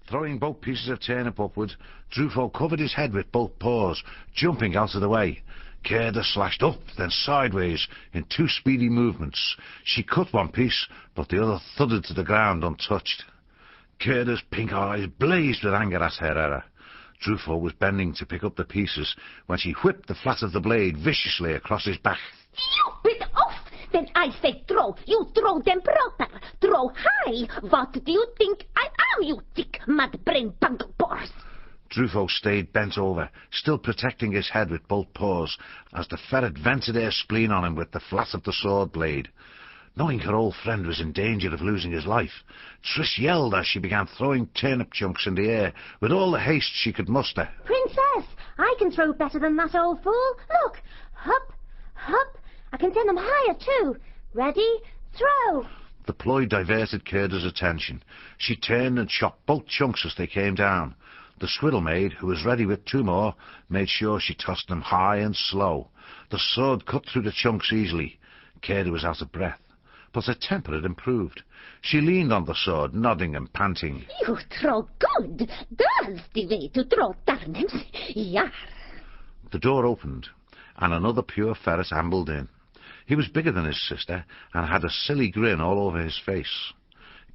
Throwing both pieces of turnip upward, Drufo covered his head with both paws, jumping out of the way. Gerda slashed up, then sideways, in 2 speedy movements. She cut one piece, but the other thudded to the ground untouched. Gerda's pink eyes blazed with anger at her error. Drufo was bending to pick up the pieces when she whipped the flat of the blade viciously across his back. Stupid oaf! When I say throw, you throw them proper. Throw high. What do you think I am, you thick mud-brain bungle pores? Drufo stayed bent over, still protecting his head with both paws, as the ferret vented her spleen on him with the flat of the sword blade. Knowing her old friend was in danger of losing his life, Triss yelled as she began throwing turnip chunks in the air with all the haste she could muster. Princess, I can throw better than that old fool. Look, hop, hop. I can send them higher too. Ready, throw. The ploy diverted Gerda's attention. She turned and chopped both chunks as they came down. The squirrelmaid, who was ready with 2 more, made sure she tossed them high and slow. The sword cut through the chunks easily. Gerda was out of breath, but her temper had improved. She leaned on the sword, nodding and panting. You throw good. That's the way to throw turnips. Yar. The door opened, and another pure ferret ambled in. He was bigger than his sister, and had a silly grin all over his face.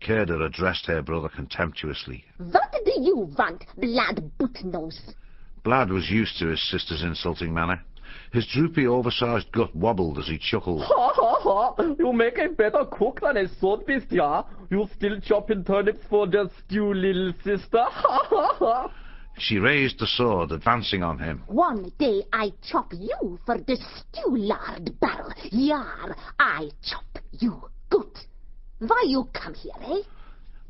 Gerda addressed her brother contemptuously. What do you want, blood boot-nose? Blad was used to his sister's insulting manner. His droopy, oversized gut wobbled as he chuckled. Ha ha ha! You make a better cook than a sword beast, yeah? You still chopping turnips for the stew, little sister? Ha ha ha! She raised the sword, advancing on him. One day I chop you for the stew lard barrel. Yar, I chop you good. Why you come here, eh?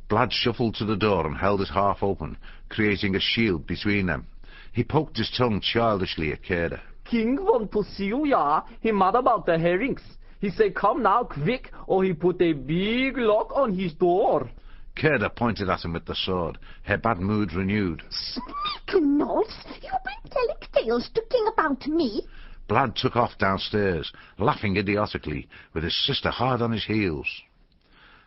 Blad shuffled to the door and held it half open, creating a shield between them. He poked his tongue childishly at Gerda. King want to see you, yeah? He mad about the herrings. He say, come now, quick, or he put a big lock on his door. Gerda pointed at him with the sword, her bad mood renewed. Sneak nose! You been telling tales to king about me? Blad took off downstairs, laughing idiotically, with his sister hard on his heels.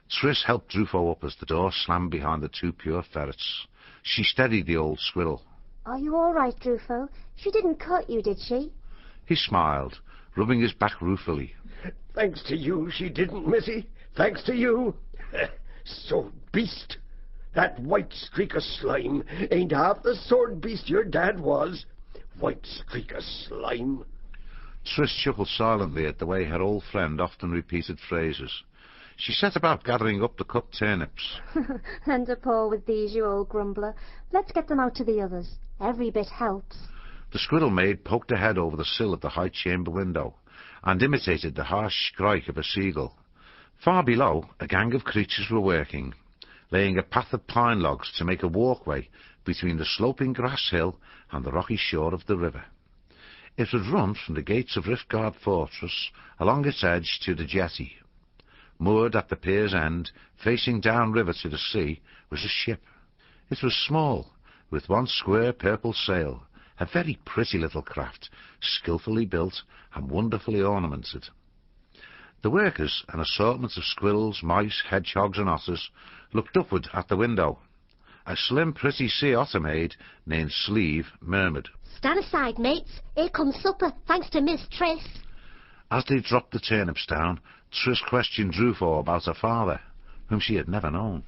Triss helped Drufo up as the door slammed behind the 2 pure ferrets. She steadied the old squirrel. Are you all right, Drufo? She didn't cut you, did she? He smiled, rubbing his back ruefully. Thanks to you, she didn't, missy. Thanks to you. Sword beast. That white streak of slime ain't half the sword beast your dad was. White streak of slime. Triss chuckled silently at the way her old friend often repeated phrases. She set about gathering up the cut turnips. And a paw with these, you old grumbler. Let's get them out to the others. Every bit helps. The squirrel-maid poked her head over the sill of the high chamber window, and imitated the harsh skrike of a seagull. Far below, a gang of creatures were working, laying a path of pine logs to make a walkway between the sloping grass hill and the rocky shore of the river. It would run from the gates of Riftgard Fortress along its edge to the jetty. Moored at the pier's end, facing downriver to the sea, was a ship. It was small, with one square purple sail, a very pretty little craft, skilfully built and wonderfully ornamented. The workers, an assortment of squirrels, mice, hedgehogs and otters, looked upward at the window. A slim, pretty sea otter maid named Sleeve murmured, Stand aside, mates. Here comes supper, thanks to Miss Triss. As they dropped the turnips down, Triss questioned Drufo about her father, whom she had never known.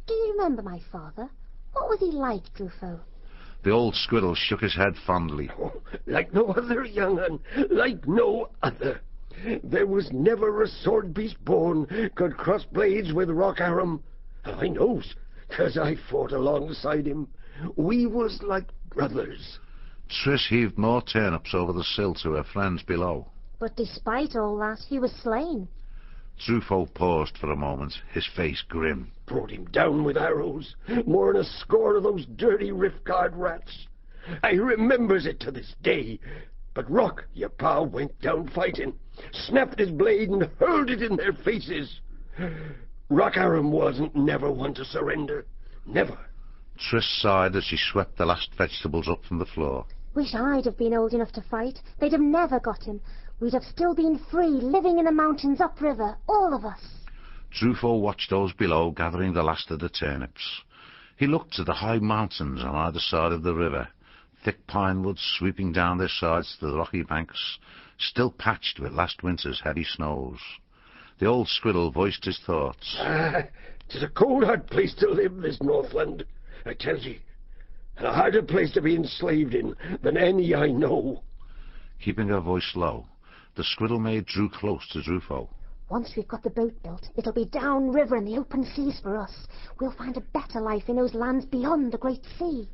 Do you remember my father? What was he like, Drufo? The old squirrel shook his head fondly. Oh, like no other, young un, like no other. There was never a sword beast born could cross blades with Rockarum. I knows, 'cause I fought alongside him. We was like brothers. Triss heaved more turnips over the sill to her friends below. But despite all that, he was slain. Drufo paused for a moment, his face grim. Brought him down with arrows, more'n a score of those dirty Riftgard rats. I remembers it to this day. But Rock, your pa, went down fighting, snapped his blade and hurled it in their faces. Rockarum wasn't never one to surrender. Never. Triss sighed as she swept the last vegetables up from the floor. Wish I'd have been old enough to fight. They'd have never got him. We'd have still been free, living in the mountains upriver, all of us. Drufo watched those below gathering the last of the turnips. He looked to the high mountains on either side of the river, thick pine woods sweeping down their sides to the rocky banks, still patched with last winter's heavy snows. The old squirrel voiced his thoughts. "'Tis a cold, hard place to live, this Northland, I tell ye, and a harder place to be enslaved in than any I know." Keeping her voice low, the squirrelmaid drew close to Drufo. Once we've got the boat built, it'll be downriver in the open seas for us. We'll find a better life in those lands beyond the great sea.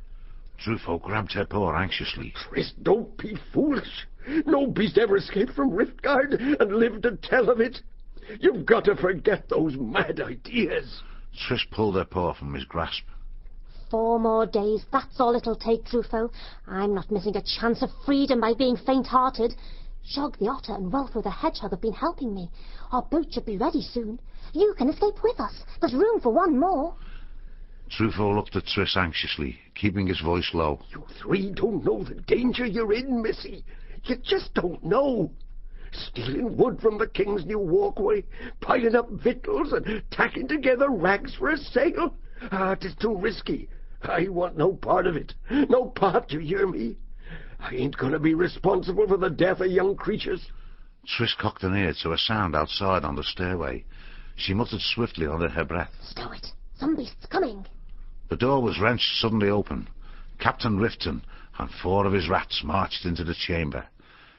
Drufo grabbed her paw anxiously. "Triss, don't be foolish. No beast ever escaped from Riftgard and lived to tell of it. You've got to forget those mad ideas." Triss pulled her paw from his grasp. 4 more days, that's all it'll take, Drufo. I'm not missing a chance of freedom by being faint-hearted. Jacques the otter and Wulfo the hedgehog have been helping me. Our boat should be ready soon. You can escape with us. There's room for one more. Drufo looked at Triss anxiously, keeping his voice low. "You 3 don't know the danger you're in, missy. You just don't know. Stealing wood from the king's new walkway, piling up victuals and tacking together rags for a sail. 'Tis too risky. I want no part of it. No part, you hear me? I ain't going to be responsible for the death of young creatures." Triss cocked an ear to a sound outside on the stairway. She muttered swiftly under her breath. Stow it. Some beast's coming. The door was wrenched suddenly open. Captain Rifton and 4 of his rats marched into the chamber.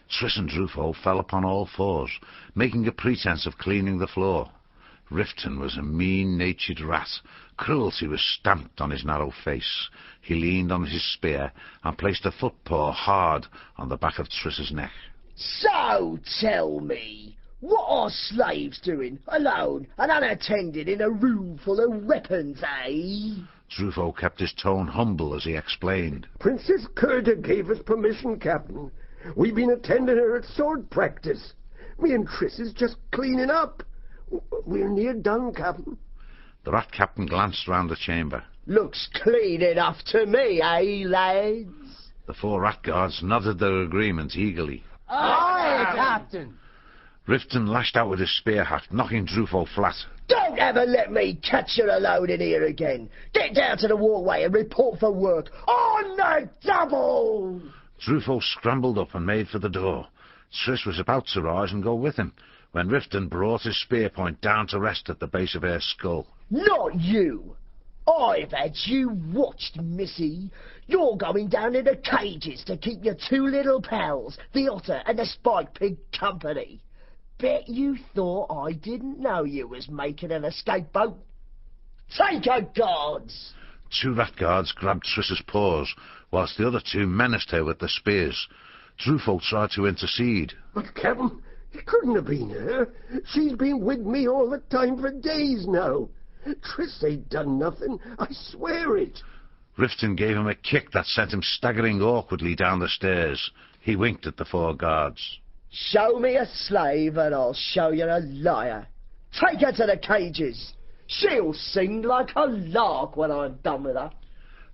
Triss and Drufo fell upon all fours, making a pretense of cleaning the floor. Rifton was a mean-natured rat. Cruelty was stamped on his narrow face. He leaned on his spear and placed a footpaw hard on the back of Triss's neck. "So, tell me, what are slaves doing, alone and unattended in a room full of weapons, eh?" Drufo kept his tone humble as he explained. "Princess Gerda gave us permission, Captain. We've been attending her at sword practice. Me and Triss is just cleaning up. We're near done, Captain." The rat captain glanced round the chamber. "Looks clean enough to me, eh, lads?" The 4 rat guards nodded their agreement eagerly. "Aye, Captain." Rifton lashed out with his spear haft, knocking Drufo flat. "Don't ever let me catch you alone in here again. Get down to the walkway and report for work. On the double!" Drufo scrambled up and made for the door. Triss was about to rise and go with him, when Rifton brought his spear point down to rest at the base of her skull. "Not you! I've had you watched, missy. You're going down in the cages to keep your 2 little pals, the otter and the spike pig, company. Bet you thought I didn't know you was making an escape boat. Take her, guards!" 2 rat guards grabbed Triss's paws, whilst the other 2 menaced her with their spears. Drufo tried to intercede. "But, Captain, it couldn't have been her. She's been with me all the time for days now. Triss ain't done nothing, I swear it." Rifton gave him a kick that sent him staggering awkwardly down the stairs. He winked at the 4 guards. "Show me a slave and I'll show you a liar. Take her to the cages. She'll sing like a lark when I'm done with her."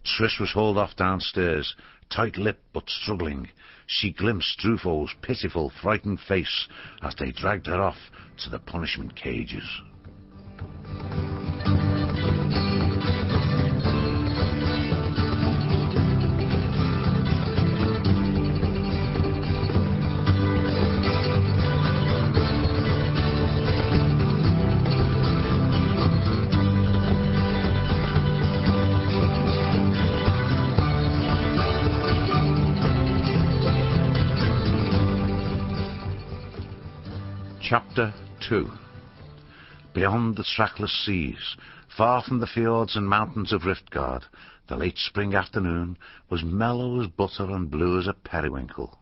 Triss was hauled off downstairs, tight-lipped but struggling. She glimpsed Drufo's pitiful, frightened face as they dragged her off to the punishment cages. Chapter 2. Beyond the trackless seas, far from the fjords and mountains of Riftgard, the late spring afternoon was mellow as butter and blue as a periwinkle.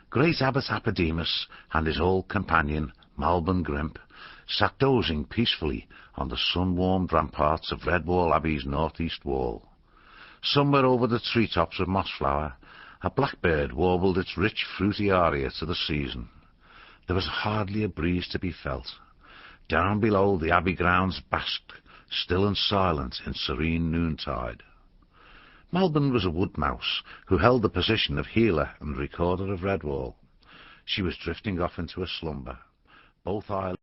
Great Abbot Apodemus and his old companion, Malbon Grimp, sat dozing peacefully on the sun-warmed ramparts of Redwall Abbey's northeast wall. Somewhere over the tree-tops of Mossflower, a blackbird warbled its rich, fruity aria to the season. There was hardly a breeze to be felt. Down below, the abbey grounds basked, still and silent, in serene noontide. Malbon was a wood mouse who held the position of healer and recorder of Redwall. She was drifting off into a slumber. Both eyelids